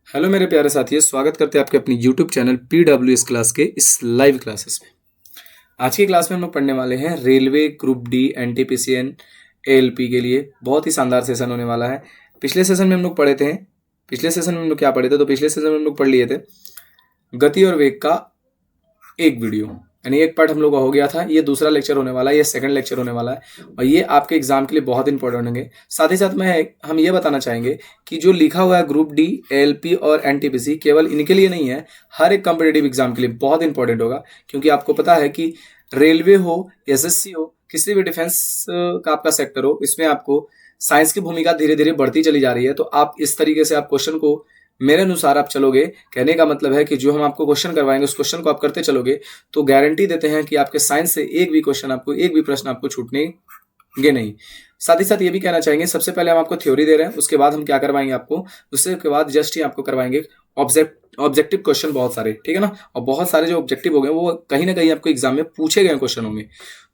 Hello मेरे प्यारे साथियों, स्वागत करते हैं आपके अपनी यूट्यूब चैनल PWS क्लास के इस लाइव क्लासेस में। आज की क्लास में हम लोग पढ़ने वाले हैं railway group D NTPC ALP के लिए बहुत ही शानदार सेशन होने वाला है। पिछले सेशन में हम लोग पढ़े थे, पिछले सेशन में हम लोग क्या पढ़े थे, तो पिछले सेशन में हम लोग पढ़ लिए थे गति और वेग का एक वीडियो, यानी एक पार्ट हम लोग का हो गया था। ये दूसरा लेक्चर होने वाला है, ये सेकंड लेक्चर होने वाला है और ये आपके एग्जाम के लिए बहुत इंपॉर्टेंट होंगे। साथ ही साथ हम ये बताना चाहेंगे कि जो लिखा हुआ है ग्रुप डी ALP और NTPC केवल इनके लिए नहीं है, हर एक कॉम्पिटेटिव एग्जाम के लिए बहुत इंपॉर्टेंट होगा। क्योंकि आपको पता है कि रेलवे हो, SSC हो, किसी भी डिफेंस का आपका सेक्टर हो, इसमें आपको साइंस की भूमिका धीरे धीरे बढ़ती चली जा रही है। तो आप इस तरीके से आप क्वेश्चन को मेरे अनुसार आप चलोगे, कहने का मतलब है कि जो हम आपको क्वेश्चन करवाएंगे उस क्वेश्चन को आप करते चलोगे तो गारंटी देते हैं कि आपके साइंस से एक भी क्वेश्चन आपको, एक भी प्रश्न आपको छूटनेंगे नहीं। साथ ही साथ ये भी कहना चाहेंगे, सबसे पहले हम आपको थ्योरी दे रहे हैं, उसके बाद हम क्या करवाएंगे आपको, उसके बाद जस्ट ही आपको करवाएंगे ऑब्जेक्टिव क्वेश्चन बहुत सारे, ठीक है ना। और बहुत सारे जो ऑब्जेक्टिव हो गए वो कहीं ना कहीं आपको एग्जाम में पूछे गए क्वेश्चन होंगे।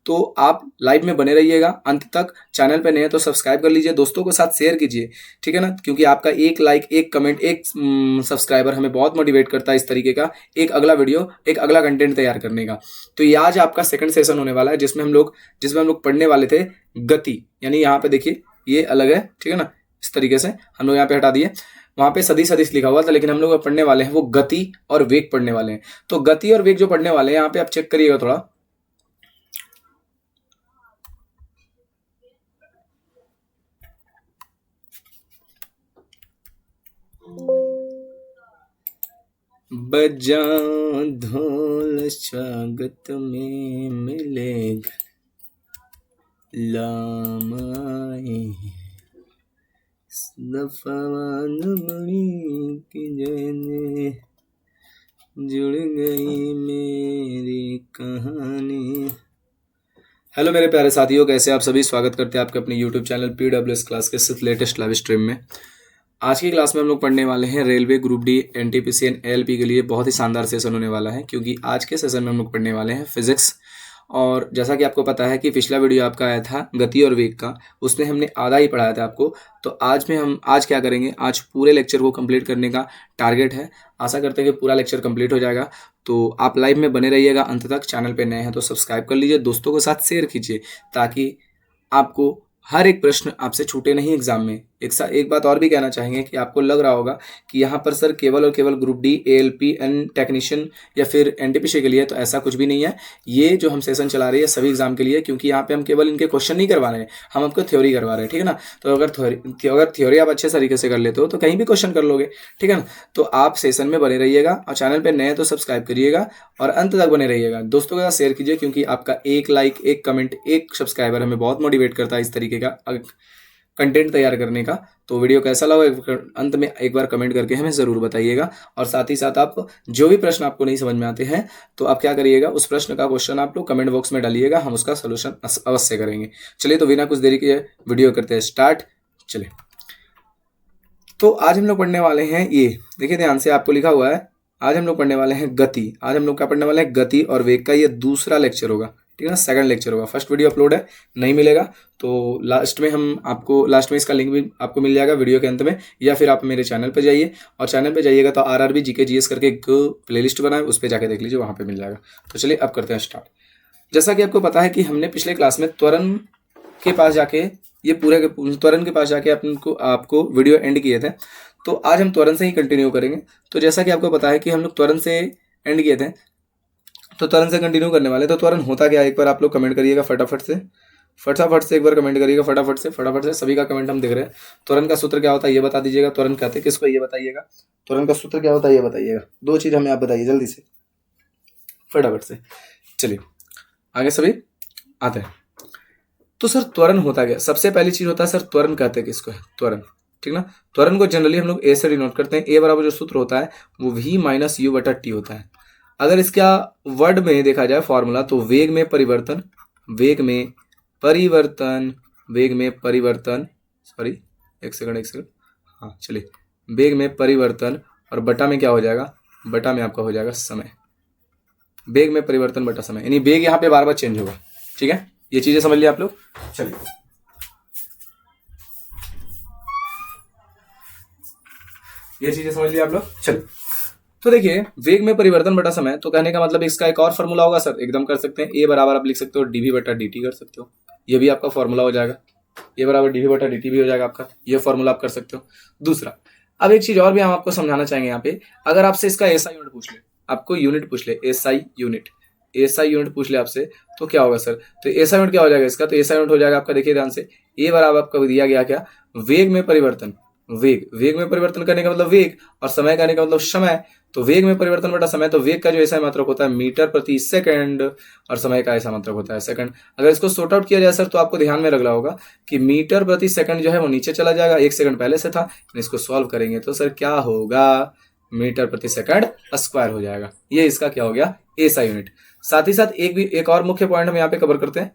तो आप लाइव में बने रहिएगा अंत तक। चैनल पे नए हैं तो सब्सक्राइब कर लीजिए, दोस्तों के साथ शेयर कीजिए, ठीक है ना। क्योंकि आपका एक लाइक, एक कमेंट, एक सब्सक्राइबर हमें बहुत मोटिवेट करता है इस तरीके का एक अगला वीडियो, एक अगला कंटेंट तैयार करने का। तो ये आज आपका सेकंड सेशन होने वाला है जिसमें हम लोग पढ़ने वाले थे गति, यानी यहाँ पे देखिए ये अलग है, ठीक है ना। इस तरीके से हम लोग यहाँ पे हटा दिए, वहां पे सदी सदिश लिखा हुआ था, लेकिन हम लोग पढ़ने वाले हैं वो गति और वेग पढ़ने वाले हैं। तो गति और वेग जो पढ़ने वाले हैं यहाँ पे आप चेक करिएगा थोड़ा। बजा ढोल स्वागत में मिलेगा लामाए दफावान मणि की जने जुड़ गई मेरी कहानी। हेलो मेरे प्यारे साथियों, कैसे आप सभी, स्वागत करते हैं आपके अपने यूट्यूब चैनल PWS क्लास के सिर्फ लेटेस्ट लाइव स्ट्रीम में। आज की क्लास में हम लोग पढ़ने वाले हैं railway group D NTPC ALP के लिए बहुत ही शानदार सेशन होने वाला है। क्योंकि आज के सेशन में हम लोग पढ़ने वाले हैं फिजिक्स। और जैसा कि आपको पता है कि पिछला वीडियो आपका आया था गति और वेग का, उसमें हमने आधा ही पढ़ाया था आपको। तो आज क्या करेंगे, आज पूरे लेक्चर को कंप्लीट करने का टारगेट है। आशा करते हैं कि पूरा लेक्चर कंप्लीट हो जाएगा। तो आप लाइव में बने रहिएगा अंत तक। चैनल पे नए हैं तो सब्सक्राइब कर लीजिए, दोस्तों के साथ शेयर कीजिए ताकि आपको हर एक प्रश्न आपसे छूटे नहीं एग्जाम में। एक बात और भी कहना चाहेंगे कि आपको लग रहा होगा कि यहाँ पर सर केवल और केवल group D ALP and technician या फिर NTPC के लिए, तो ऐसा कुछ भी नहीं है। ये जो हम सेशन चला रहे हैं सभी एग्जाम के लिए, क्योंकि यहाँ पे हम केवल इनके क्वेश्चन नहीं करवा रहे हैं, हम आपको थ्योरी करवा रहे हैं, ठीक है ना। तो अगर थ्योरी आप अच्छे तरीके से कर लेते हो तो कहीं भी क्वेश्चन कर लोगे, ठीक है ना। तो आप सेशन में बने रहिएगा और चैनल पर नए तो सब्सक्राइब करिएगा और अंत तक बने रहिएगा, दोस्तों के साथ शेयर कीजिए। क्योंकि आपका एक लाइक, एक कमेंट, एक सब्सक्राइबर हमें बहुत मोटिवेट करता है इस तरीके का कंटेंट तैयार करने का। तो वीडियो कैसा लगा अंत में एक बार कमेंट करके हमें ज़रूर बताइएगा। और साथ ही साथ आप जो भी प्रश्न आपको नहीं समझ में आते हैं तो आप क्या करिएगा, उस प्रश्न का क्वेश्चन आप लोग कमेंट बॉक्स में डालिएगा, हम उसका सोल्यूशन अवश्य करेंगे। चलिए तो बिना कुछ देरी के वीडियो करते हैं स्टार्ट। चलिए तो आज हम लोग पढ़ने वाले हैं, ये देखिए ध्यान से, आपको लिखा हुआ है आज हम लोग पढ़ने वाले हैं गति। आज हम लोग क्या पढ़ने वाले हैं, गति और वेग का ये दूसरा लेक्चर होगा, ठीक है ना। सेकंड लेक्चर होगा, फर्स्ट वीडियो अपलोड है, नहीं मिलेगा तो लास्ट में इसका लिंक भी आपको मिल जाएगा वीडियो के अंत में। या फिर आप मेरे चैनल पे जाइए, और चैनल पे जाइएगा तो RRB GK GS करके एक प्लेलिस्ट बना है, उस पर जाके देख लीजिए, वहाँ पे मिल जाएगा। तो चलिए अब करते हैं स्टार्ट। जैसा कि आपको पता है कि हमने पिछले क्लास में त्वरण के पास जाके, ये पूरे के त्वरण के पास जाके आपको वीडियो एंड किए थे। तो आज हम त्वरण से ही कंटिन्यू करेंगे। तो जैसा कि आपको पता है कि हम लोग त्वरण से एंड किए थे, तो त्वरण से कंटिन्यू करने वाले। तो त्वरण होता क्या है, एक बार आप लोग कमेंट करिएगा फटाफट से एक बार कमेंट करिएगा फटाफट से सभी का कमेंट हम देख रहे हैं। त्वरण का सूत्र क्या होता है ये बता दीजिएगा, त्वरण कहते हैं किसको ये बताइएगा, त्वरण का सूत्र क्या होता है ये बताइएगा, दो चीज हमें आप बताइए जल्दी से फटाफट से। चलिए आगे सभी आते हैं। तो सर त्वरण होता क्या, सबसे पहली चीज होता है सर त्वरण कहते हैं किसको है, त्वरण, ठीक ना। त्वरण को जनरली हम लोग A से डिनोट करते हैं। A बराबर जो सूत्र होता है वो V - U/T होता है। अगर इसका वर्ड में देखा जाए फॉर्मूला, तो वेग में परिवर्तन, सॉरी एक सेकंड, हाँ चलिए, वेग में परिवर्तन और बटा में क्या हो जाएगा, बटा में आपका हो जाएगा समय। वेग में परिवर्तन बटा समय, यानी वेग यहाँ पे बार बार चेंज होगा, ठीक है। ये चीजें समझ लिया आप लोग। चलिए ये चीजें समझ लिया आप लोग। चलो तो देखिए वेग में परिवर्तन बटा समय, तो कहने का मतलब इसका एक और फॉर्मूला होगा सर, एकदम कर सकते हैं। ए बराबर आप लिख सकते हो dv बटा dt कर सकते हो, ये भी आपका फॉर्मूला हो जाएगा। ए बराबर dv बटा dt भी हो जाएगा आपका, ये फॉर्मूला आप कर सकते हो। दूसरा, अब एक चीज और भी हम आपको समझाना चाहेंगे यहाँ पे, अगर आपसे इसका एसआई यूनिट पूछ ले, आपको यूनिट पूछ ले, एसआई यूनिट पूछ ले आपसे, तो क्या होगा सर? तो एसआई यूनिट क्या हो जाएगा इसका? तो एसआई यूनिट हो जाएगा आपका, देखिए ध्यान से, ए बराबर आपका दिया गया क्या, वेग में परिवर्तन। वेग में परिवर्तन करने का मतलब वेग, और समय करने का मतलब समय। तो वेग में परिवर्तन बटा समय, तो वेग का जो ऐसा मात्रक होता है मीटर प्रति सेकंड, और समय का ऐसा मात्रक होता है सेकंड। अगर इसको सॉर्ट आउट किया जाए सर, तो आपको ध्यान में रखना होगा कि मीटर प्रति सेकंड जो है वो नीचे चला जाएगा, 1 सेकंड पहले से था। इसको सॉल्व करेंगे तो सर क्या होगा, मीटर प्रति सेकंड स्क्वायर हो जाएगा। ये इसका क्या हो गया, एसआई यूनिट। साथ ही साथ एक और मुख्य पॉइंट हम यहाँ पे कवर करते हैं,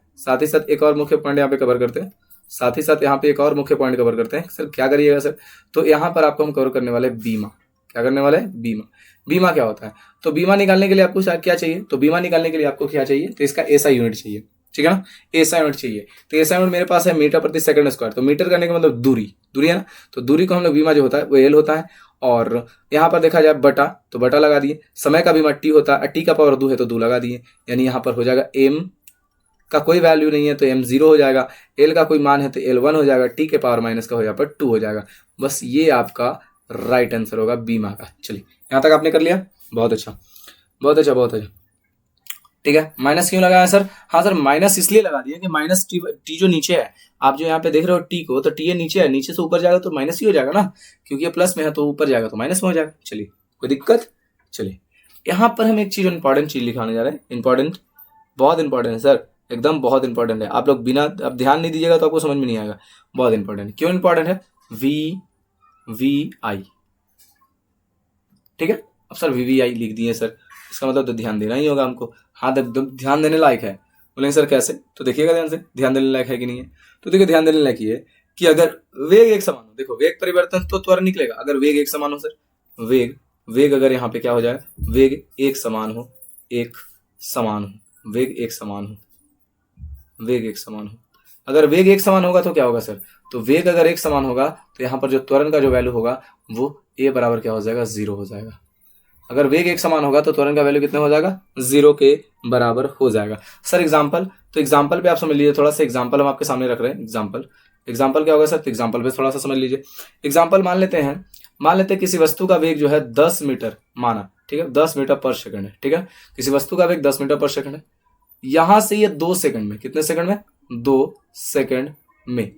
सर क्या करिएगा सर, तो यहाँ पर आपको हम कवर करने वाले बीमा। क्या करने वाले? बीमा क्या होता है? तो बीमा निकालने के लिए आपको क्या चाहिए? तो बीमा निकालने के लिए आपको क्या चाहिए? तो इसका एसआई यूनिट चाहिए, ठीक है ना, एसआई यूनिट चाहिए। तो एसआई यूनिट मेरे पास है मीटर प्रति सेकंड स्क्वायर, तो मीटर करने का मतलब दूरी है ना, तो दूरी को हम लोग बीमा जो होता है वो एल होता है, और यहाँ पर देखा जाए बटा, तो बटा लगा दिए। समय का बीमा टी होता है, टी का पावर 2 है तो 2 लगा दिए, यानी यहाँ पर हो जाएगा एम का कोई वैल्यू नहीं है तो m 0 हो जाएगा, l का कोई मान है तो l 1 हो जाएगा, t के पावर माइनस का हो जाएगा 2 हो जाएगा। बस ये आपका राइट आंसर होगा बीमा का। चलिए यहाँ तक आपने कर लिया, बहुत अच्छा। ठीक है, माइनस क्यों लगाया सर? हाँ सर, माइनस इसलिए लगा दिया कि माइनस टी जो नीचे है, आप जो यहाँ पे देख रहे हो टी को, तो टी नीचे है, नीचे से ऊपर जाएगा तो माइनस ही हो जाएगा ना, क्योंकि ये प्लस में है तो ऊपर जाएगा तो माइनस में हो जाएगा। चलिए कोई दिक्कत? चलिए यहाँ पर हम एक चीज इंपॉर्टेंट चीज लिखाने जा रहे हैं, इंपॉर्टेंट, बहुत इंपॉर्टेंट है सर, एकदम बहुत इंपॉर्टेंट है। आप लोग बिना अब ध्यान नहीं दीजिएगा तो आपको समझ में नहीं आएगा, बहुत इंपॉर्टेंट। क्यों इंपॉर्टेंट है? वी आई, ठीक है। अब सर VVI लिख दिए सर, इसका मतलब तो ध्यान देना ही होगा हमको। हाँ ध्यान देने लायक है। बोलेंगे सर कैसे? तो देखिएगा ध्यान से, ध्यान देने लायक है कि नहीं है। तो देखिए ध्यान देने लायक ये है कि अगर वेग एक समान हो, देखो वेग परिवर्तन तो त्वरण निकलेगा अगर वेग एक समान हो सर। वेग अगर यहाँ पे क्या हो जाए, वेग एक समान हो, वेग एक समान हो। अगर वेग एक समान होगा तो क्या होगा सर? तो वेग अगर एक समान होगा तो यहाँ पर जो त्वरण का जो वैल्यू होगा वो a बराबर क्या हो जाएगा, 0 हो जाएगा। अगर वेग एक समान होगा तो त्वरण का वैल्यू कितना हो जाएगा, 0 के बराबर हो जाएगा। सर एग्जाम्पल, तो एग्जाम्पल पे आप समझ लीजिए, थोड़ा सा एग्जाम्पल हम आपके सामने रख रहे हैं। एग्जाम्पल क्या होगा सर? तो एग्जाम्पल पे थोड़ा सा समझ लीजिए। एग्जाम्पल मान लेते हैं किसी वस्तु का वेग जो है 10 मीटर माना, ठीक है, 10 मीटर पर सेकंड है, ठीक है। किसी वस्तु का वेग 10 मीटर पर सेकंड है, यहां से ये 2 सेकंड में, कितने सेकंड में? 2 सेकंड में,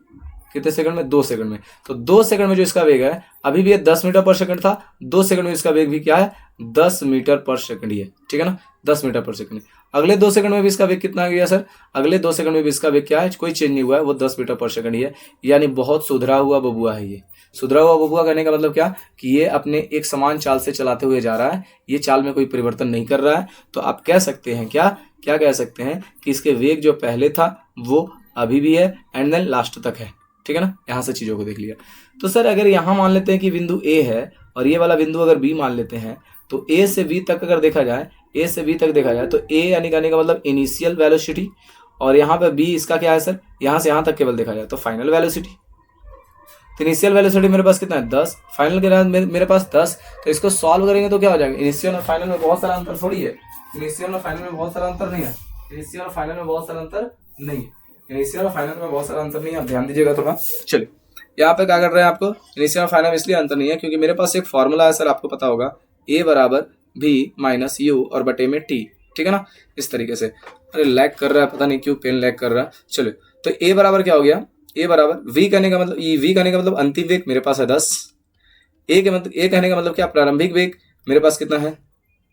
कितने सेकंड में? 2 सेकंड में। तो 2 सेकंड में जो इसका वेग है, अभी भी ये 10 मीटर पर सेकंड था, 2 सेकंड में इसका वेग भी क्या है, 10 मीटर पर सेकंड ही है, ठीक है ना, 10 मीटर पर सेकंड। अगले 2 सेकंड में भी इसका वेग कितना आ गया सर? अगले 2 सेकंड में भी इसका वेग क्या है, कोई चेंज नहीं हुआ है, वो 10 मीटर पर सेकंड ही है। यानी बहुत सुधरा हुआ बबुआ है ये। सुधरा हुआ बबुआ कहने का मतलब क्या, कि ये अपने एक समान चाल से चलाते हुए जा रहा है, ये चाल में कोई परिवर्तन नहीं कर रहा है। तो आप कह सकते हैं क्या कह सकते हैं कि इसके वेग जो पहले था वो अभी भी है एंड देन लास्ट तक है, ठीक है ना। यहां से चीजों को देख लिया। तो सर अगर यहां मान लेते हैं कि बिंदु A है और ये वाला बिंदु अगर B मान लेते हैं, तो A से B तक अगर देखा जाए, तो A यानी कहने का मतलब इनिशियल वेलोसिटी, और यहाँ पे B इसका क्या है सर, यहाँ से यहाँ तक केवल देखा जाए तो फाइनल वेलोसिटी। तो इनिशियल वेलोसिटी मेरे पास कितना है, 10, फाइनल के मेरे पास 10। तो इसको सॉल्व करेंगे तो क्या हो जाएगा, इनिशियल और फाइनल में बहुत सारा अंतर थोड़ी है, इनिशियल और फाइनल में बहुत सारा अंतर नहीं है, आप ध्यान दीजिएगा थोड़ा। चलिए यहाँ पे क्या कर रहे हैं, आपको इनिशियल और फाइनल में इसलिए अंतर नहीं है क्योंकि मेरे पास एक फॉर्मूला है सर, आपको पता होगा, a बराबर v माइनस यू और बटे में t, ठीक है ना, इस तरीके से। अरे लैग कर रहा है, पता नहीं क्यों पेन लैग कर रहा है। चलो तो a बराबर क्या हो गया, a बराबर v कहने का मतलब अंतिम वेग मेरे पास है 10, a कहने का मतलब क्या, प्रारंभिक वेग मेरे पास कितना है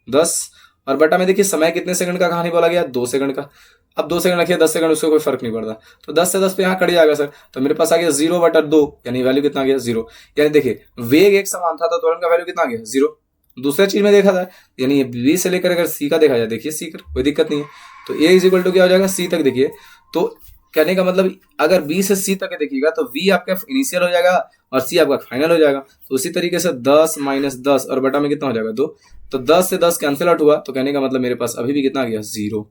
10, और बटा में देखिए समय कितने सेकंड का कहानी बोला गया, 2 सेकंड का। अब 2 सेकंड रखिए, 10 सेकंड, उससे कोई फर्क नहीं पड़ता, तो 10 से 10 पे यहाँ कट जाएगा सर। तो मेरे पास आ गया 0/2, यानी वैल्यू कितना आ गया, 0। यानी देखिए वेग एक समान था तो त्वरण का वैल्यू कितना आ गया, 0। दूसरा चीज में देखा जाए, यानी बी से लेकर अगर सी का देखा जाए, देखिए सी का कोई दिक्कत नहीं है, तो ए इज इक्वल टू क्या हो जाएगा, सी तक। देखिए तो कहने का मतलब अगर बी से सी तक देखिएगा तो वी आपका इनिशियल हो जाएगा और सी आपका फाइनल हो जाएगा। तो उसी तरीके से 10 - 10 और बटा में कितना हो जाएगा, 2। तो 10 से 10 कैंसिल आउट हुआ, तो कहने का मतलब मेरे पास अभी भी कितना आ गया, 0।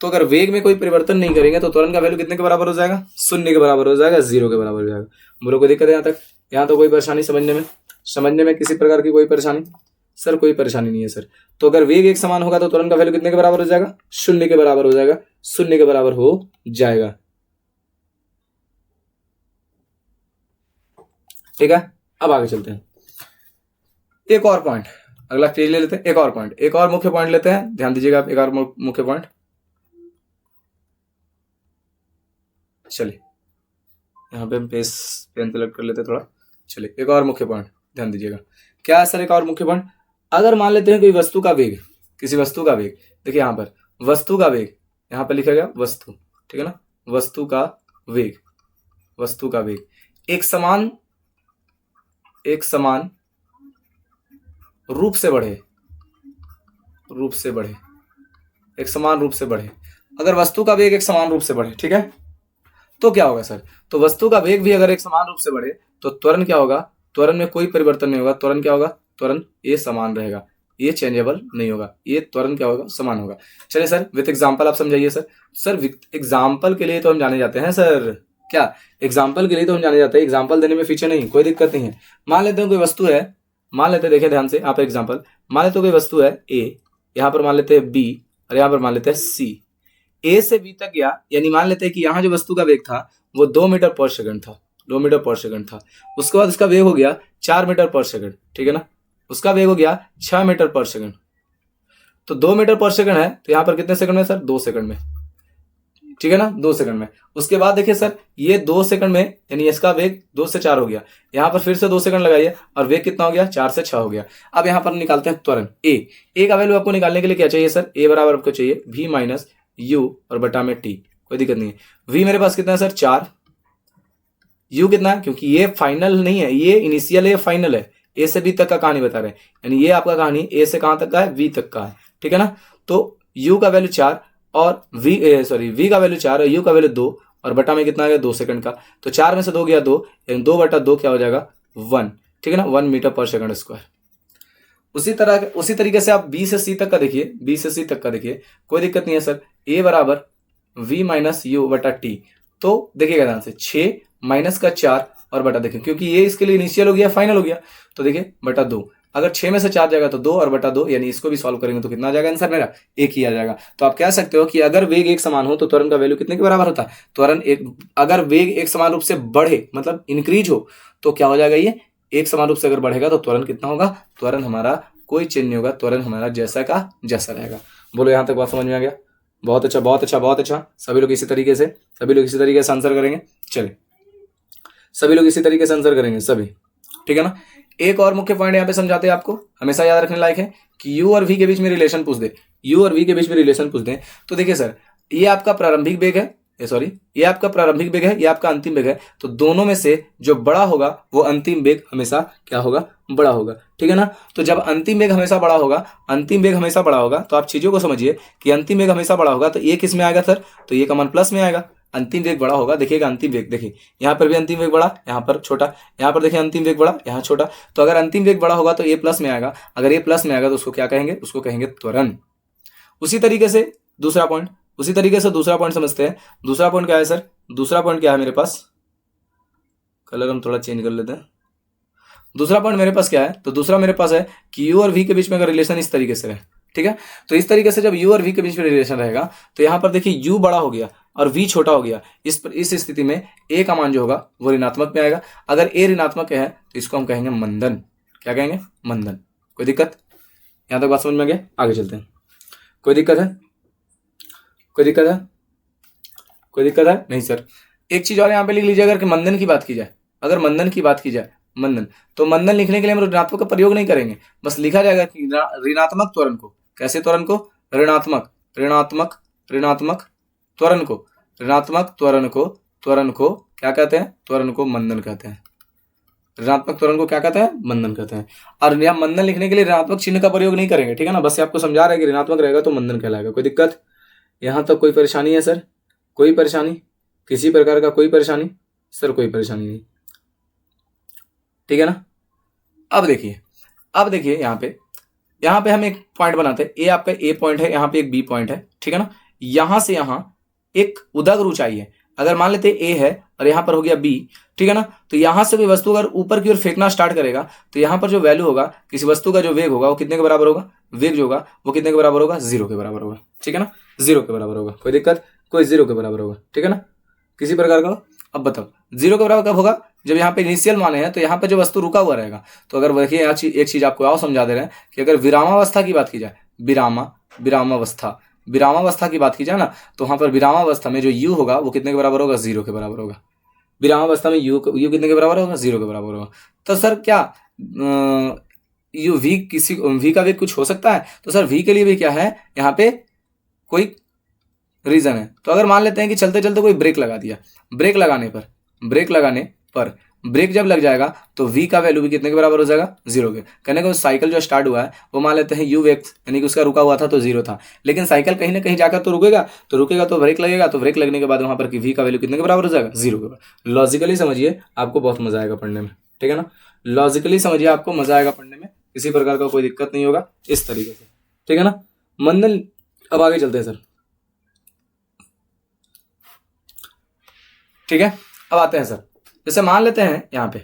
तो अगर वेग में कोई परिवर्तन नहीं करेंगे तो त्वरण का वैल्यू कितने के बराबर हो जाएगा, 0 के बराबर हो जाएगा, 0 के बराबर हो जाएगा। बोलो कोई दिक्कत है यहाँ तक, यहाँ तो कोई परेशानी समझने में? समझने में किसी प्रकार की कोई परेशानी? सर कोई परेशानी नहीं है सर। तो अगर वेग एक समान होगा तो त्वरण का वैल्यू कितने के बराबर हो जाएगा? 0 के बराबर हो जाएगा, 0 के बराबर हो जाएगा। ठीक है, अब आगे चलते हैं। एक और पॉइंट, अगला पेज ले लेते हैं। एक और पॉइंट, एक और मुख्य पॉइंट लेते हैं, ध्यान दीजिएगा आप। एक और मुख्य पॉइंट, चलिए यहाँ पे हम पेन सेलेक्ट कर लेते हैं थोड़ा। चलिए एक और मुख्य पॉइंट ध्यान दीजिएगा। क्या है सर एक और मुख्य पॉइंट? अगर मान लेते हैं कोई वस्तु का वेग, किसी वस्तु का वेग, देखिए यहाँ पर वस्तु का वेग, यहाँ पर लिखा गया वस्तु, ठीक है ना, वस्तु का वेग, वस्तु का वेग एक समान रूप से बढ़े, एक समान रूप से बढ़े। अगर वस्तु का वेग एक समान रूप से बढ़े, ठीक है, तो क्या होगा सर? तो वस्तु का वेग भी अगर एक समान रूप से बढ़े तो त्वरण क्या होगा? त्वरण में कोई परिवर्तन नहीं होगा। त्वरण क्या होगा? त्वरण ये समान रहेगा, ये चेंजेबल नहीं होगा, ये त्वरण क्या होगा? समान होगा। चलिए सर विथ एग्जांपल आप समझाइए सर। सर विथ एग्जांपल के लिए तो हम जाने जाते हैं सर, क्या एग्जाम्पल के लिए तो हम जाने जाते हैं, एग्जाम्पल देने में फीचर नहीं, कोई दिक्कत नहीं है। मान लेते हैं कोई वस्तु है, मान लेते हैं, देखिए ध्यान से आप एग्जाम्पल, मान लेते हो कोई वस्तु है ए, यहाँ पर मान लेते हैं बी और यहाँ पर मान लेते हैं सी। ए से बी तक गया, यानी मान लेते हैं कि यहाँ जो वस्तु का वेग था वो 2 मीटर पर सेकंड था, 2 मीटर पर सेकंड था। उसके बाद उसका वेग हो गया 4 मीटर पर सेकंड, ठीक है ना, उसका वेग हो गया 6 मीटर पर सेकंड। तो 2 मीटर पर सेकंड है तो यहाँ पर कितने सेकंड में सर? 2 सेकंड में, ठीक है ना, 2 सेकंड में। उसके बाद देखिए सर ये 2 सेकंड में, यानी इसका वेग 2 से 4 हो गया, यहाँ पर फिर से 2 सेकंड लगाइए और वेग कितना हो गया? 4 से 6 हो गया। अब यहाँ पर निकालते हैं त्वरण ए का वैल्यू आपको निकालने के लिए क्या चाहिए सर? ए बराबर आपको चाहिए v माइनस यू और बटा में टी, कोई दिक्कत नहीं है। v मेरे पास कितना है सर? 4। u कितना है? क्योंकि ये फाइनल नहीं है, ये इनिशियल है, ये फाइनल है, ए से बी तक का कहानी बता रहे हैं, यानी ये आपका कहानी ए से कहां तक का है? v तक का है, ठीक है ना। तो u का वैल्यू 4 और v का वैल्यू 4 और u का वैल्यू 2 और बटा में कितना आ गया? 2 सेकंड का। तो 4 में से 2 गया 2, यानी 2 बटा 2 क्या हो जाएगा? 1, ठीक है ना, 1 मीटर पर सेकंड स्क्वायर। उसी तरीके से आप b से c तक का देखिए, b से c तक का देखिए, कोई दिक्कत नहीं है सर। a बराबर v माइनस यू बटा टी। तो देखिएगा ध्यान से, 6 माइनस का 4 और बटा, देखिए क्योंकि ये इसके लिए इनिशियल हो गया, फाइनल हो गया, तो देखिए बटा 2। अगर 6 में से 4 जाएगा तो 2 और बटा 2, यानी इसको भी सॉल्व करेंगे तो कितना आ जाएगा आंसर मेरा? 1 ही आ जाएगा। तो आप कह सकते हो कि अगर वेग एक समान हो तो त्वरण का वैल्यू कितने के बराबर होता है? त्वरण एक, अगर वेग एक समान रूप से बढ़े मतलब इंक्रीज हो तो क्या हो जाएगा? ये एक समान रूप से अगर बढ़ेगा तो त्वरण कितना होगा? त्वरण हमारा कोई चेंज नहीं होगा, त्वरण हमारा जैसा का जैसा रहेगा। बोलो यहाँ तक बात समझ में आ गया? बहुत अच्छा, बहुत अच्छा, बहुत अच्छा। सभी लोग इसी तरीके से आंसर करेंगे। चलिए सभी लोग इसी तरीके से आंसर करेंगे सभी, ठीक है ना। एक और मुख्य पॉइंट यहाँ पे समझाते हैं, आपको हमेशा याद रखने लायक है कि u और v के बीच में रिलेशन पूछ दे, u और v के बीच में रिलेशन पूछ दे। तो देखिए सर ये आपका प्रारंभिक वेग है, ये आपका प्रारंभिक वेग है, ये आपका अंतिम वेग है। तो दोनों में से जो बड़ा होगा वो अंतिम वेग हमेशा क्या होगा? बड़ा होगा, ठीक है ना। तो जब अंतिम वेग हमेशा बड़ा होगा, तो आप चीजों को समझिए कि अंतिम वेग हमेशा बड़ा होगा तो ये किस में आएगा सर? तो ये का मान प्लस में आएगा। अंतिम वेग बड़ा होगा, देखिएगा अंतिम वेग, देखिए यहाँ पर भी अंतिम वेग बड़ा, यहाँ पर छोटा, यहाँ पर देखिए अंतिम वेग बड़ा, यहाँ छोटा। तो अगर अंतिम वेग बड़ा होगा तो ये प्लस में आएगा, अगर ये प्लस में आएगा तो उसको क्या कहेंगे? उसको कहेंगे त्वरण। उसी तरीके से दूसरा पॉइंट समझते हैं। दूसरा पॉइंट क्या है सर? दूसरा पॉइंट क्या है मेरे पास? कलर हम थोड़ा चेंज कर लेते हैं। दूसरा पॉइंट मेरे पास क्या है? तो दूसरा मेरे पास है कि u और v के बीच में अगर रिलेशन इस तरीके से रहे, ठीक है, तो इस तरीके से जब u और v के बीच में रिलेशन रहेगा तो यहाँ पर देखिए u बड़ा हो गया और v छोटा हो गया। इस स्थिति में a का मान जो होगा वो ऋणात्मक में आएगा। अगर a ऋणात्मक है तो इसको हम कहेंगे मंदन। क्या कहेंगे? मंदन। कोई दिक्कत? यहाँ तक बात समझ में आ गया? आगे चलते हैं। कोई दिक्कत है? नहीं सर। एक चीज और यहाँ पे लिख लीजिए, अगर मंदन की बात की जाए, मंदन, तो मंदन लिखने के लिए हम ऋणात्मक का प्रयोग नहीं करेंगे, बस लिखा जाएगा कि ऋणात्मक त्वरण को, कैसे त्वरण को? ऋणात्मक त्वरण को क्या कहते हैं? त्वरण को मंदन कहते हैं। ऋणात्मक त्वरण को क्या कहते हैं? मंदन कहते हैं। और यहाँ मंदन लिखने के लिए ऋणात्मक चिन्ह का प्रयोग नहीं करेंगे, ठीक है ना, बस आपको समझा रहे हैं कि ऋणात्मक रहेगा तो मंदन कहलाएगा। कोई दिक्कत? यहाँ तक कोई परेशानी है सर? कोई परेशानी? किसी प्रकार का कोई परेशानी? सर कोई परेशानी नहीं, ठीक है ना। अब देखिए यहाँ पे हम एक पॉइंट बनाते हैं। ए आपका ए पॉइंट है, यहाँ पे एक बी पॉइंट है, ठीक है ना। यहाँ से यहाँ एक उदग्र ऊंचाई है। अगर मान लेते ए है और यहाँ पर हो गया बी, ठीक है ना, तो यहाँ से कोई वस्तु अगर ऊपर की ओर फेंकना स्टार्ट करेगा तो यहाँ पर जो वैल्यू होगा किसी वस्तु का जो वेग होगा वो कितने के बराबर होगा, वेग जो होगा वो कितने के बराबर होगा, 0 के बराबर होगा, ठीक है ना, 0 के बराबर होगा, कोई दिक्कत, कोई 0 के बराबर होगा, ठीक है ना, किसी प्रकार का। अब बताओ 0 के बराबर कब होगा, जब यहाँ पे इनिशियल माने हैं तो यहाँ पे जो वस्तु रुका हुआ रहेगा। तो अगर देखिए एक चीज आपको और समझा दे रहे हैं कि अगर विरामावस्था की बात की जाए, विरामावस्था की बात की जाए ना, तो वहां पर विरामावस्था में जो u होगा वो कितने के बराबर होगा, 0 के बराबर होगा। विरामावस्था में u कितने के बराबर होगा, 0 के बराबर होगा। तो सर क्या यू v किसी v का वेग कुछ हो सकता है, तो सर v के लिए भी क्या है, यहाँ पे कोई रीजन है। तो अगर मान लेते हैं कि चलते चलते कोई ब्रेक लगा दिया, ब्रेक लगाने पर ब्रेक जब लग जाएगा तो v का वैल्यू भी कितने के बराबर हो जाएगा, 0 के। कहने को साइकिल जो स्टार्ट हुआ है वो मान लेते हैं u वेक्स, यानी कि उसका रुका हुआ था तो 0 था, लेकिन साइकिल कहीं ना कहीं जाकर तो रुकेगा तो ब्रेक लगेगा, तो ब्रेक लगने के बाद वहां पर v का वैल्यू कितने के बराबर हो जाएगा, 0 के बराबर। लॉजिकली समझिए, आपको बहुत मजा आएगा पढ़ने में, ठीक है ना, लॉजिकली समझिए, आपको मजा आएगा पढ़ने में, किसी प्रकार का कोई दिक्कत नहीं होगा इस तरीके से, ठीक है ना। मंदन, अब आगे चलते हैं सर, ठीक है। अब आते हैं सर, जैसे मान लेते हैं यहाँ पे,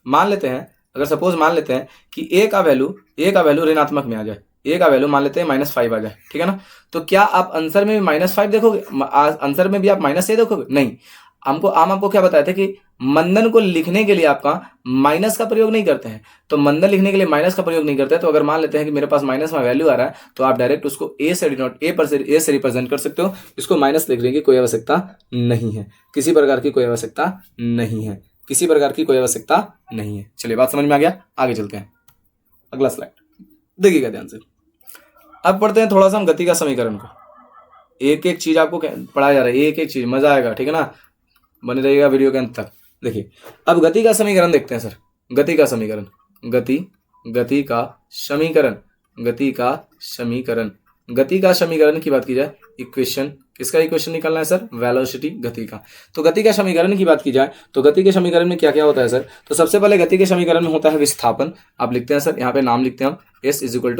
मान लेते हैं अगर सपोज मान लेते हैं कि a का वैल्यू ऋणात्मक में आ जाए, a का वैल्यू मान लेते हैं -5 आ जाए, ठीक है ना, तो क्या आप आंसर में -5 देखोगे, आंसर में भी आप -a देखोगे, नहीं। आपको क्या बताया था कि मंदन को लिखने के लिए आपका माइनस का प्रयोग नहीं करते हैं, तो मंदन लिखने के लिए माइनस का प्रयोग नहीं करते हैं। तो अगर मान लेते हैं कि मेरे पास माइनस में वैल्यू आ रहा है तो आप डायरेक्ट उसको ए से डिनोट ए से रिप्रेजेंट कर सकते हो, इसको माइनस लिखने की कोई आवश्यकता नहीं है, किसी प्रकार की कोई आवश्यकता नहीं है, किसी प्रकार की कोई आवश्यकता नहीं है। चलिए बात समझ में आ गया, आगे चलते हैं, अगला स्लाइड देखिएगा ध्यान से। अब पढ़ते हैं थोड़ा सा हम गति का समीकरण को, एक एक चीज आपको पढ़ाया जा रहा है, एक एक चीज, मजा आएगा, ठीक है ना, बने रहिएगा वीडियो के अंत तक। देखिए अब गति का समीकरण देखते हैं सर, गति का समीकरण, गति का समीकरण की बात की जाए, इक्वेशन, किसका इक्वेशन निकालना है सर, वेलोसिटी, गति का। तो गति का समीकरण की बात की जाए तो गति के समीकरण में क्या क्या होता है सर, तो सबसे पहले गति के समीकरण में होता है विस्थापन। आप लिखते हैं सर, यहाँ पे नाम लिखते हैं हम, S =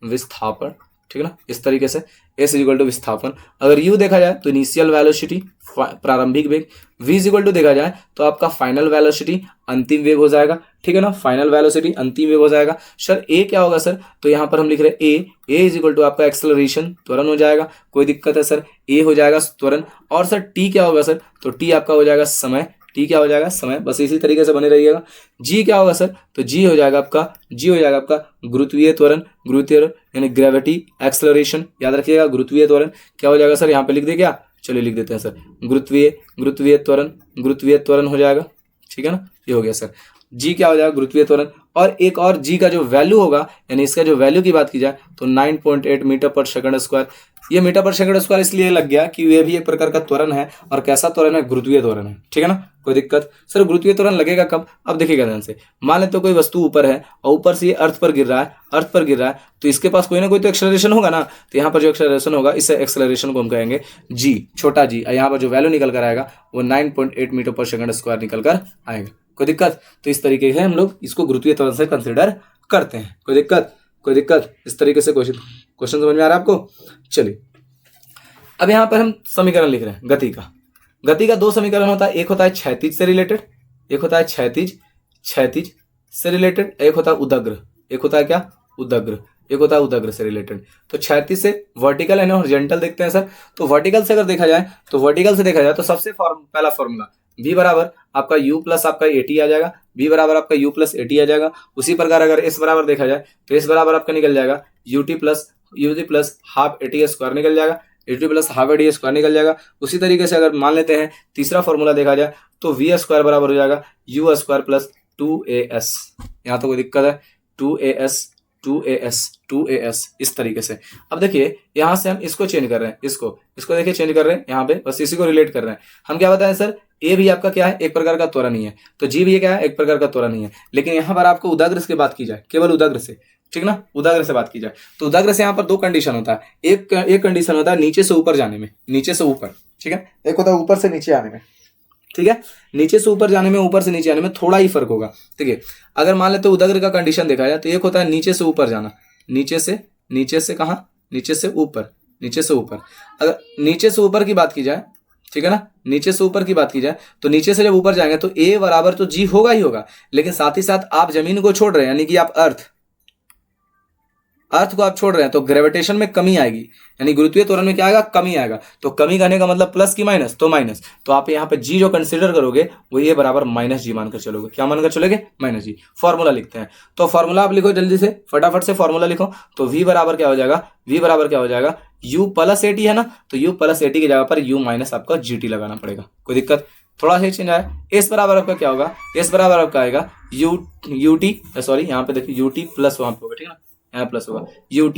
विस्थापन, ठीक है ना, इस तरीके से S = विस्थापन। अगर U देखा जाए तो इनिशियल वेलोसिटी, प्रारंभिक वेग, V = देखा जाए तो आपका फाइनल वेलोसिटी, अंतिम वेग हो जाएगा, ठीक है ना, फाइनल वेलोसिटी अंतिम वेग हो जाएगा। सर A क्या होगा सर, तो यहाँ पर हम लिख रहे हैं A = आपका एक्सेलरेशन, त्वरण हो जाएगा, कोई दिक्कत है सर, A हो जाएगा त्वरण। और सर T क्या होगा सर, तो T आपका हो जाएगा समय, T क्या हो जाएगा, समय, बस इसी तरीके से बने रहिएगा। G क्या होगा सर, तो G हो जाएगा आपका गुरुत्वीय त्वरण, यानी ग्रेविटी एक्सेलरेशन, याद रखिएगा, गुरुत्वीय त्वरण क्या हो जाएगा सर, यहाँ पे लिख दे क्या, चलिए लिख देते हैं सर, गुरुत्वीय त्वरण हो जाएगा, ठीक है ना, ये हो गया सर। G क्या हो जाएगा, गुरुत्वीय त्वरण। और एक और G का जो वैल्यू होगा, यानी इसका जो वैल्यू की बात की जाए तो 9.8 मीटर/सेकंड²। ये मीटर/सेकंड² इसलिए लग गया कि ये भी एक प्रकार का त्वरण है, और कैसा त्वरण है, गुरुत्वीय त्वरण है, ठीक है ना, कोई दिक्कत। सर गुरुत्वीय त्वरण लगेगा कब, अब देखिएगा ध्यान से, मान लेते तो कोई वस्तु ऊपर है और ऊपर से ये अर्थ पर गिर रहा है, तो इसके पास कोई ना कोई तो एक्सेलरेशन होगा ना, तो यहाँ पर जो एक्सेलरेशन होगा, इस एक्सेलरेशन को हम कहेंगे G, छोटा g, और यहाँ पर जो वैल्यू निकल कर आएगा वो 9.8 मीटर/सेकंड² निकल कर आएगा, कोई दिक्कत। तो इस तरीके से हम लोग इसको गुरुत्वीय त्वरण से कंसिडर करते हैं, कोई दिक्कत, इस तरीके से क्वेश्चन समझ में आ रहा है आपको। चलिए अब यहाँ पर हम समीकरण लिख रहे हैं गति का 2 समीकरण होता है, एक होता है क्षैतिज से रिलेटेड, एक होता है क्षैतिज से रिलेटेड, एक होता है उदग्र, एक होता है उदग्र से रिलेटेड। तो क्षैतिज से वर्टिकल एंड हॉरिजॉन्टल देखते हैं सर। तो वर्टिकल से अगर देखा जाए तो सबसे पहला फॉर्मूला V बराबर आपका U प्लस आपका AT आ जाएगा, V बराबर आपका U प्लस AT आ जाएगा। उसी प्रकार अगर S बराबर देखा जाए तो S बराबर आपका निकल जाएगा UT प्लस हाफ AT² निकल जाएगा, AT प्लस हाफ AT² निकल जाएगा। उसी तरीके से अगर मान लेते हैं तीसरा फॉर्मूला देखा जाए तो V² बराबर हो जाएगा U² प्लस 2AS, यहाँ तो कोई दिक्कत है, 2AS इस तरीके से। अब देखिए यहाँ से हम इसको चेंज कर रहे हैं, इसको देखिए चेंज कर रहे हैं, यहाँ पे बस इसी को रिलेट कर रहे हैं। हम क्या बताएं सर, ए भी आपका क्या है, एक प्रकार का त्वरण ही है, तो जी भी क्या है, एक प्रकार का त्वरण ही है। लेकिन यहाँ पर आपको उदाग्र से बात की जाए, केवल उदाग्र से, ठीक ना, उदाग्र से बात की जाए तो उदाग्र से यहाँ पर 2 कंडीशन होता है। एक कंडीशन होता है नीचे से ऊपर जाने में, नीचे से ऊपर, ठीक है, एक होता है ऊपर से नीचे आने में, ठीक है, नीचे से ऊपर जाने में, ऊपर से नीचे आने में थोड़ा ही फर्क होगा, ठीक है। अगर मान लेते उदग्र का कंडीशन देखा जाए तो एक होता है नीचे से ऊपर जाना, नीचे से कहाँ, नीचे से ऊपर। अगर नीचे से ऊपर की बात की जाए ठीक है ना। नीचे से ऊपर की बात की जाए तो नीचे से जब ऊपर जाएंगे तो ए बराबर तो जी होगा ही होगा, लेकिन साथ ही साथ आप जमीन को छोड़ रहे हैं, यानी कि आप अर्थ को आप छोड़ रहे हैं, तो ग्रेविटेशन में कमी आएगी, यानी गुरुत्वीय त्वरण में क्या आएगा, कमी आएगा। तो कमी करने का मतलब प्लस की माइनस, तो माइनस। तो आप यहाँ पे जी जो कंसीडर करोगे वो ये बराबर माइनस जी मानकर चलोगे। क्या मानकर चलोगे, माइनस जी। फॉर्मूला लिखते हैं, तो फॉर्मूला आप लिखो जल्दी से, फटाफट से फॉर्मूला लिखो। तो वी बराबर क्या हो जाएगा, वी बराबर क्या हो जाएगा, यू प्लस ए टी है ना, तो यू प्लस ए टी की जगह पर यू माइनस आपका जी टी लगाना पड़ेगा। कोई दिक्कत, थोड़ा सा चेंज आया। एस बराबर आपका क्या होगा, एस बराबर आपका आएगा यू टी, सॉरी यहाँ पे देखिए यू टी प्लस वहां पे होगा, ठीक है ना, यहाँ प्लस होगा U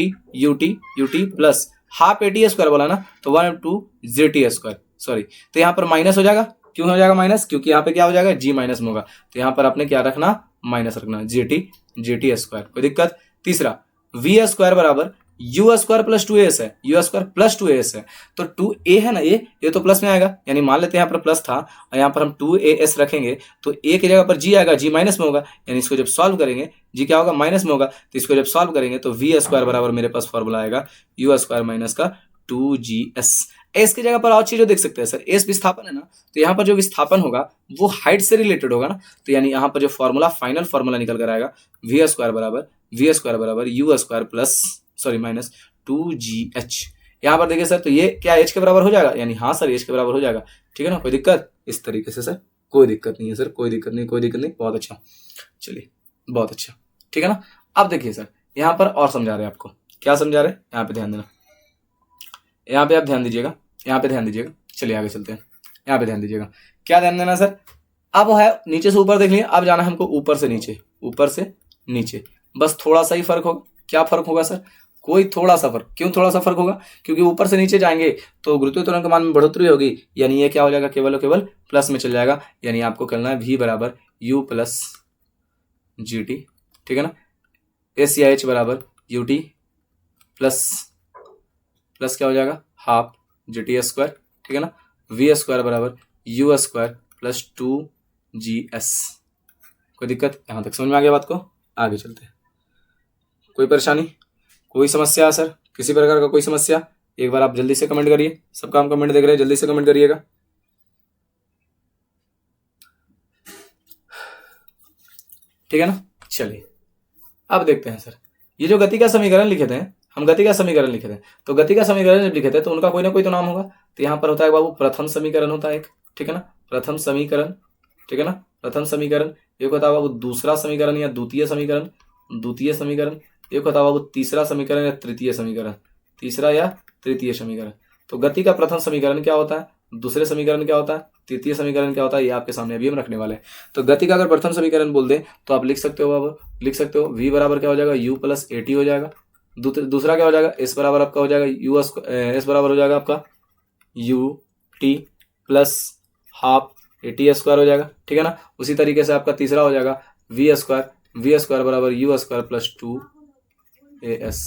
T plus half A T square बोला ना, तो 1/2 जे टी स्क्वायर, सॉरी। तो यहाँ पर माइनस हो जाएगा, क्यों हो जाएगा माइनस, क्योंकि यहाँ पे क्या हो जाएगा, जी माइनस में होगा, तो यहाँ पर आपने क्या रखना, माइनस रखना, जे टी स्क्वायर। कोई दिक्कत। तीसरा, वी स्क्वायर बराबर U square plus two S है, U square plus two S है, तो टू ए है ना, ये तो प्लस में आएगा, यानी मान लेते हैं यहाँ पर प्लस था और यहाँ पर हम टू ए एस रखेंगे, तो ए की जगह पर जी आएगा, जी माइनस में होगा, यानी इसको जब सॉल्व करेंगे जी क्या होगा, माइनस में होगा, तो इसको जब सॉल्व करेंगे तो वी स्क्वायर बराबर मेरे पास फॉर्मूला आएगा यू स्क्वायर माइनस का 2g's। एस की जगह पर और चीजें देख सकते हैं सर, एस विस्थापन है ना, तो यहाँ पर जो विस्थापन होगा वो हाइट से रिलेटेड होगा ना, तो यानी यहाँ पर जो फॉर्मूला फाइनल फॉर्मूला निकल कर आएगा वी स्क्वायर बराबर U square plus sorry minus 2gh। यहाँ पर देखिए सर, तो ये क्या एच के बराबर हो जाएगा, यानी हाँ सर एच के बराबर हो जाएगा, ठीक है ना, कोई दिक्कत। इस तरीके से सर कोई दिक्कत नहीं है सर, कोई दिक्कत नहीं, बहुत अच्छा, चलिए बहुत अच्छा, ठीक है ना। अब देखिए सर यहाँ पर और समझा रहे हैं आपको, क्या समझा रहे हैं, यहाँ पे ध्यान देना, यहाँ पे आप ध्यान दीजिएगा, यहाँ पे ध्यान दीजिएगा। चलिए आगे चलते हैं, यहाँ पे ध्यान दीजिएगा, क्या ध्यान देना सर। अब है नीचे से ऊपर देख लिया, अब जाना है हमको ऊपर से नीचे, बस थोड़ा सा ही फर्क होगा। क्या फर्क होगा सर, कोई थोड़ा सा फर्क। क्यों थोड़ा सा फर्क होगा, क्योंकि ऊपर से नीचे जाएंगे तो गुरुत्वीय त्वरण के मान में बढ़ोतरी होगी, यानी ये क्या हो जाएगा, केवल और केवल प्लस में चल जाएगा, यानी आपको करना है v बराबर u प्लस जी टी, ठीक है ना, एस या एच बराबर यू टी प्लस क्या हो जाएगा, हाफ जी टी स्क्वायर, ठीक है ना, वी स्क्वायर बराबर यू स्क्वायर प्लस 2g's। कोई दिक्कत, यहाँ तक समझ में आ गया बात को, आगे चलते हैं। कोई परेशानी, कोई समस्या सर, किसी प्रकार का कोई समस्या, एक बार आप जल्दी से कमेंट करिए, सबका हम कमेंट देख रहे हैं, जल्दी से कमेंट करिएगा। ठीक है ना, चलिए अब देखते हैं सर, ये जो गति का समीकरण लिखे थे, हम गति का समीकरण लिखे थे, तो गति का समीकरण जब लिखे थे तो उनका कोई ना कोई तो नाम होगा, तो यहाँ पर होता है बाबू प्रथम समीकरण होता है एक, ठीक है ना, प्रथम समीकरण, ठीक है ना, प्रथम समीकरण। एक होता है बाबू दूसरा समीकरण या द्वितीय समीकरण, एक होता है बाबू तीसरा समीकरण या तृतीय समीकरण, तीसरा या तृतीय समीकरण। तो गति का प्रथम समीकरण क्या होता है, दूसरे समीकरण क्या होता है, तृतीय समीकरण क्या होता है, ये आपके सामने अभी हम रखने वाले हैं। तो गति का अगर प्रथम समीकरण बोल दे तो आप लिख सकते हो बाबू, लिख सकते हो v बराबर क्या हो जाएगा, u प्लस ए टी हो जाएगा। दूसरा क्या हो जाएगा, s बराबर आपका हो जाएगा s बराबर हो जाएगा आपका u T plus half A T square हो जाएगा, ठीक है ना। उसी तरीके से आपका तीसरा हो जाएगा v स्क्वायर बराबर u स्क्वायर प्लस 2as।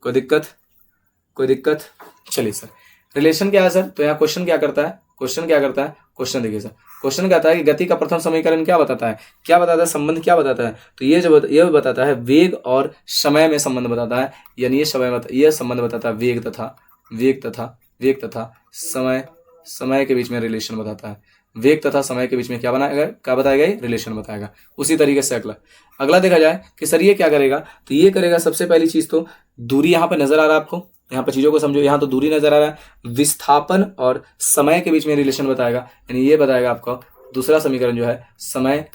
कोई दिक्कत, चलिए सर रिलेशन क्या है सर, तो यहाँ क्वेश्चन क्या करता है, क्वेश्चन देखिए सर, क्वेश्चन कहता है कि गति का प्रथम समीकरण क्या बताता है, संबंध क्या बताता है, तो ये बताता है वेग और समय में संबंध बताता है, यानी ये संबंध बताता है वेग तथा समय के बीच में रिलेशन बताता है, वेग तथा समय के बीच में क्या बताएगा, ये रिलेशन बताएगा। उसी तरीके से अगला देखा जाए कि सर ये क्या करेगा, तो ये करेगा सबसे पहली चीज तो दूरी, यहाँ पे नजर आ रहा है आपको, यहाँ पर चीजों को समझो, यहाँ तो दूरी नजर आ रहा है, विस्थापन और समय के बीच में रिलेशन बताएगा, यानी ये बताएगा आपका दूसरा समीकरण जो है समय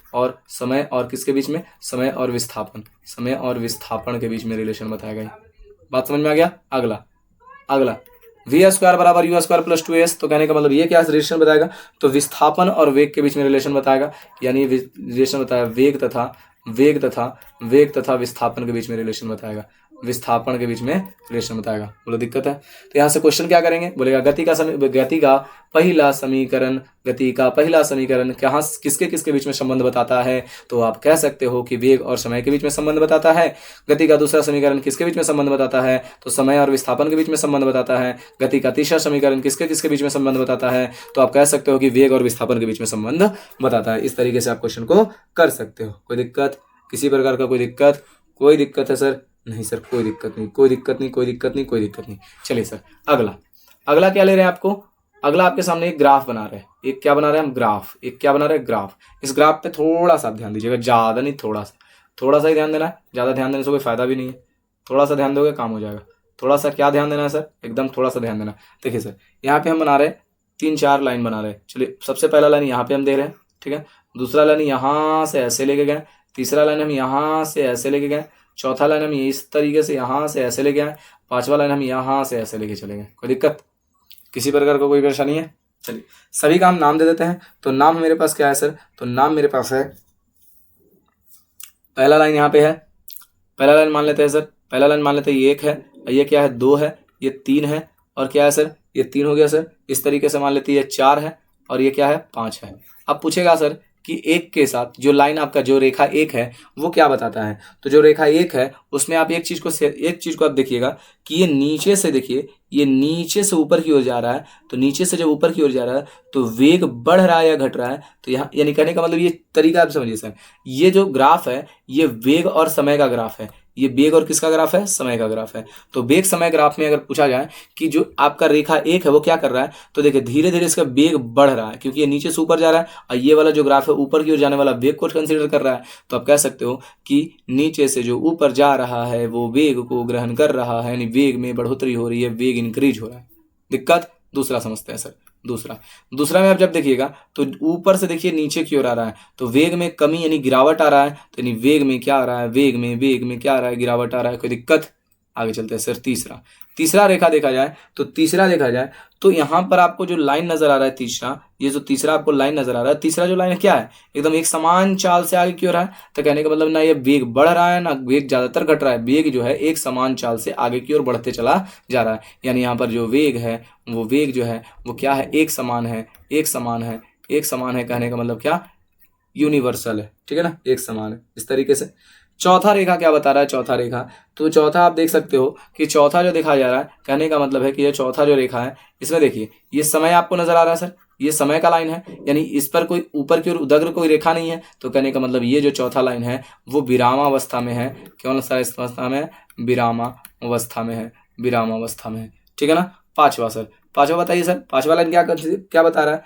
और किसके बीच में, समय और विस्थापन के बीच में रिलेशन बताएगा। बात समझ में आ गया। अगला वी स्क्वायर बराबर यू स्क्वायर प्लस 2s, तो कहने का मतलब ये क्या रिलेशन बताएगा, तो विस्थापन और वेग के बीच में रिलेशन बताएगा, यानी रिलेशन बताएगा वेग तथा विस्थापन के बीच में रिलेशन बताएगा, बोलो दिक्कत है। तो यहाँ से क्वेश्चन क्या करेंगे, बोलेगा गति का पहला समीकरण कहाँ किसके बीच में संबंध बताता है, तो आप कह सकते हो कि वेग और समय के बीच में संबंध बताता है। गति का दूसरा समीकरण किसके बीच में संबंध बताता है, तो समय और विस्थापन के बीच में संबंध बताता है। गति का तीसरा समीकरण किसके बीच में संबंध बताता है, तो आप कह सकते हो कि वेग और विस्थापन के बीच में संबंध बताता है। इस तरीके से आप क्वेश्चन को कर सकते हो। कोई दिक्कत, किसी प्रकार का कोई दिक्कत है सर, नहीं सर कोई दिक्कत नहीं। चलिए सर अगला क्या ले रहे हैं आपको, अगला आपके सामने एक ग्राफ बना रहे हैं, एक क्या बना रहे हैं हम, ग्राफ, एक क्या बना रहे हैं, ग्राफ। इस ग्राफ पे थोड़ा सा ध्यान दीजिएगा, ज़्यादा नहीं, थोड़ा सा ही ध्यान देना है, ज़्यादा ध्यान देने से कोई फायदा भी नहीं है, थोड़ा सा ध्यान दोगे काम हो जाएगा। थोड़ा सा क्या ध्यान देना है सर, एकदम थोड़ा सा ध्यान देना। देखिए सर, यहाँ पे हम बना रहे हैं 3-4 लाइन बना रहे हैं। चलिए, सबसे पहला लाइन यहाँ पे हम दे रहे हैं, ठीक है। दूसरा लाइन यहाँ से ऐसे लेके गए, तीसरा लाइन हम यहाँ से ऐसे लेके गए, चौथा लाइन हम इस तरीके से यहाँ से ऐसे लेके आए, पांचवा लाइन हम यहाँ से ऐसे लेके चले गए। कोई दिक्कत, किसी प्रकार का कोई परेशानी है? चलिए, सभी का हम नाम दे देते हैं। तो नाम मेरे पास क्या है सर, तो नाम मेरे पास है, पहला लाइन यहाँ पे है, पहला लाइन मान लेते हैं सर, पहला लाइन मान लेते हैं ये 1 है, ये क्या है 2 है, ये 3 है, और क्या है सर, ये 3 हो गया सर। इस तरीके से मान लेते हैं ये 4 है, और ये क्या है 5 है। अब पूछेगा सर कि एक के साथ जो लाइन आपका, जो रेखा 1 है वो क्या बताता है। तो जो रेखा 1 है उसमें आप एक चीज को आप देखिएगा कि ये नीचे से, देखिए ये नीचे से ऊपर की ओर जा रहा है। तो नीचे से जब ऊपर की ओर जा रहा है तो वेग बढ़ रहा है या घट रहा है। तो यहाँ यानी कहने का मतलब, ये तरीका आप समझिए सर, ये जो ग्राफ है ये वेग और समय का ग्राफ है। ये वेग और किसका ग्राफ है, समय का ग्राफ है। तो वेग समय ग्राफ में अगर पूछा जाए कि जो आपका रेखा 1 है वो क्या कर रहा है, तो देखिए धीरे धीरे इसका वेग बढ़ रहा है, क्योंकि ये नीचे से ऊपर जा रहा है, और ये वाला जो ग्राफ है ऊपर की ओर जाने वाला वेग को कंसीडर कर रहा है। तो आप कह सकते हो कि नीचे से जो ऊपर जा रहा है वो वेग को ग्रहण कर रहा है, यानी वेग में बढ़ोतरी हो रही है, वेग इंक्रीज हो रहा है। दिक्कत? दूसरा समझते हैं सर। दूसरा में आप जब देखिएगा तो ऊपर से देखिए नीचे की ओर आ रहा है, तो वेग में कमी यानी गिरावट आ रहा है। तो यानी वेग में क्या आ रहा है, वेग में क्या आ रहा है, गिरावट आ रहा है। कोई दिक्कत? आगे चलते हैं सर। तीसरा रेखा देखा जाए तो यहाँ पर आपको जो लाइन नजर आ रहा है, ये जो तीसरा आपको लाइन नजर आ रहा है, तीसरा जो लाइन है क्या है, एकदम एक समान चाल से आगे की ओर है। तो कहने का मतलब ना ये वेग बढ़ रहा है ना वेग ज्यादातर घट रहा है, वेग जो है एक समान चाल से आगे की ओर बढ़ते चला जा रहा है। यानी यहाँ पर जो वेग है वो वेग जो है वो क्या है, एक समान है। कहने का मतलब क्या, यूनिवर्सल है, ठीक है ना, एक समान है। इस तरीके से चौथा रेखा क्या बता रहा है, तो चौथा आप देख सकते हो कि चौथा जो दिखाया जा रहा है, कहने का मतलब है कि ये चौथा जो रेखा है इसमें देखिए ये समय आपको नजर आ रहा है सर, ये समय का लाइन है, यानी इस पर कोई ऊपर की ओर उदग्र कोई रेखा नहीं है। तो कहने का मतलब ये जो चौथा लाइन है वो विरामावस्था में है। कौन सा अवस्था में है, विरामावस्था में है, ठीक है ना। पांचवा बताइए सर, पांचवा लाइन क्या बता रहा है,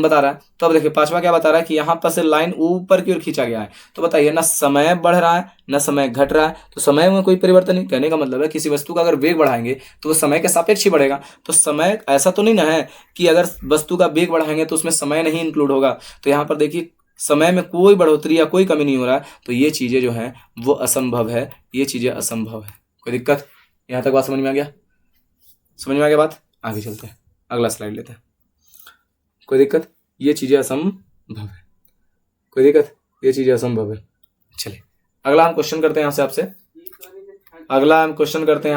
बता रहा है। तो अब देखिए पांचवा क्या बता रहा है कि यहाँ पर से लाइन ऊपर की ओर खींचा गया है। तो बताइए ना समय बढ़ रहा है ना समय घट रहा है, तो समय में कोई परिवर्तन नहीं। कहने का मतलब है किसी वस्तु का अगर वेग बढ़ाएंगे तो वो समय के सापेक्ष ही बढ़ेगा। तो समय ऐसा तो नहीं ना है कि अगर वस्तु का वेग बढ़ाएंगे तो उसमें समय नहीं इंक्लूड होगा। तो यहाँ पर देखिए समय में कोई बढ़ोतरी या कोई कमी नहीं हो रहा है। तो ये चीजें जो है वो असंभव है, ये चीजें असंभव है। कोई दिक्कत? यहाँ तक बात समझ में आ गया बात? आगे चलते हैं, अगला स्लाइड लेते हैं। कोई दिक्कत? ये चीजें असंभव है। कोई दिक्कत? ये चीजें असंभव है। चलिए अगला हम क्वेश्चन करते हैं यहाँ से आपसे, क्वेश्चन करते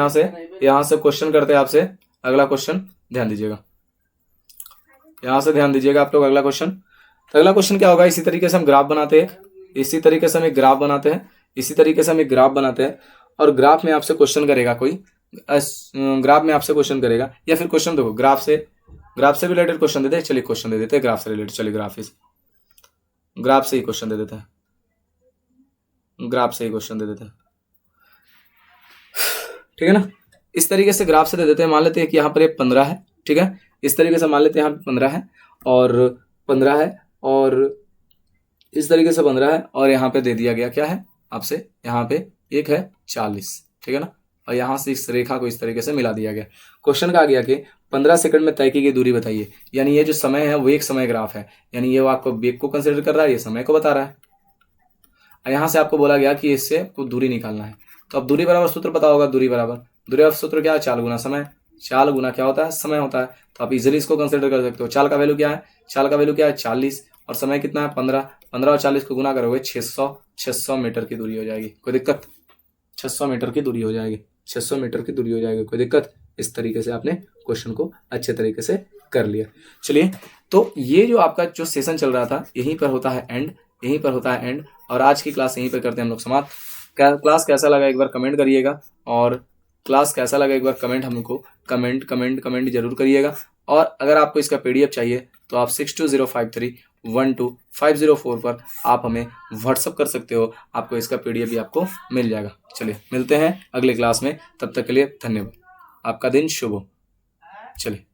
हैं आपसे। अगला क्वेश्चन ध्यान दीजिएगा, यहाँ से ध्यान दीजिएगा आप लोग। अगला क्वेश्चन क्या होगा, इसी तरीके से हम ग्राफ बनाते हैं, इसी तरीके से हम एक ग्राफ बनाते हैं, और ग्राफ में आपसे क्वेश्चन करेगा कोई, या फिर क्वेश्चन देखो ग्राफ से रिलेटेड क्वेश्चन देते हैं। चलिए क्वेश्चन दे देते हैं ग्राफ से रिलेटेड। चलिए ग्राफ से ही क्वेश्चन दे देते हैं, ठीक है ना। इस तरीके से ग्राफ से दे देते हैं। मान लेते हैं कि यहाँ पर ये 15 है, ठीक है। इस तरीके से मान लेते हैं यहाँ 15 है और 15 है, और इस तरीके से 15 है, और यहाँ पे दे दिया गया क्या है आपसे, यहाँ पे एक है 40, ठीक है ना। और यहाँ से इस रेखा को इस तरीके से मिला दिया गया। क्वेश्चन का आ गया कि 15 सेकंड में तय की गई दूरी बताइए। यानी ये जो समय है वो एक समय ग्राफ है, यानी ये आपको वेग को कंसिडर कर रहा है, ये समय को बता रहा है। और यहाँ से आपको बोला गया कि इससे कुछ दूरी निकालना है। तो अब दूरी बराबर सूत्र पता होगा, दूरी बराबर सूत्र क्या है, चाल गुना समय। चाल गुना क्या होता है, समय होता है। तो आप इजिली इसको कंसिडर कर सकते हो। चाल का वैल्यू क्या है 40, और समय कितना है 15 और 40 को गुना करोगे 600 मीटर की दूरी हो जाएगी। कोई दिक्कत? 600 मीटर की दूरी हो जाएगी, कोई दिक्कत? इस तरीके से आपने क्वेश्चन को अच्छे तरीके से कर लिया। चलिए, तो ये जो आपका जो सेशन चल रहा था यहीं पर होता है एंड, और आज की क्लास यहीं पर करते हैं हम लोग समाप्त। क्लास कैसा लगा एक बार कमेंट करिएगा, और हमको कमेंट जरूर करिएगा। और अगर आपको इसका PDF चाहिए तो आप 6205312504 पर आप हमें व्हाट्सअप कर सकते हो, आपको इसका PDF भी आपको मिल जाएगा। चलिए मिलते हैं अगले क्लास में, तब तक के लिए धन्यवाद। आपका दिन शुभ हो। चले।